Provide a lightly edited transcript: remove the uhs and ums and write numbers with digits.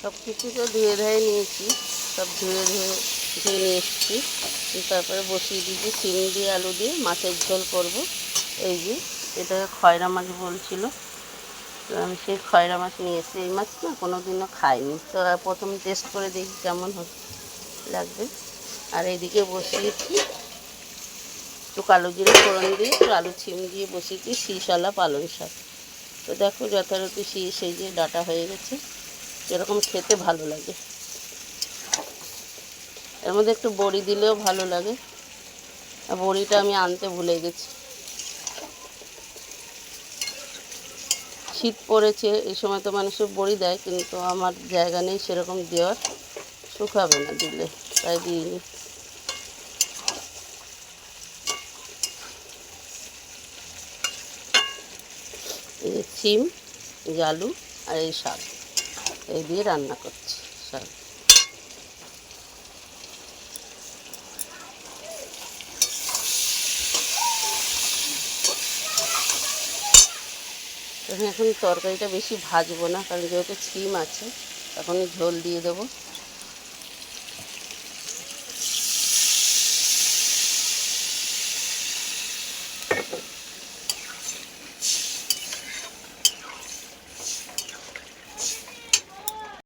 সব কিছু তো ধুয়ে ধুয়ে নিয়েছি, সব ধুয়ে নিয়ে এসেছি। তারপরে বসিয়ে দিয়েছি সিম দিয়ে আলু দিয়ে মাছের ঝোল করব। এই যে এটা খয়রা মাছ বলছিল, তো আমি সেই খয়রা মাছ নিয়ে এসেছি। এই মাছ না কোনো দিনও খাইনি, তো প্রথম টেস্ট করে দেখি কেমন লাগবে। আর এইদিকে বসিয়েছি একটু কালো জিরে ফোড়ন দিয়ে একটু আলু ছিম দিয়ে বসিয়েছি শীষওয়ালা পালং শাক। তো দেখো যথারীতি সেই যে ডাটা হয়ে গেছে, এরকম খেতে ভালো লাগে। এর মধ্যে একটু বড়ি দিলেও ভালো লাগে, আর বড়িটা আমি আনতে ভুলে গেছি। শীত পড়েছে, এই সময় তো মানুষের বড়ি দেয়, কিন্তু আমার জায়গা নেই সেরকম দেওয়ার, শুকাবে না দিলে, তাই দিইনি। এই যে সিম, এই যে আলু আর এই শাক, এই দিয়ে রান্না করছি শাক। আমি এখন তরকারিটা বেশি ভাজবো না, কারণ যেহেতু সিম আছে, এখনই ঝোল দিয়ে দেবো।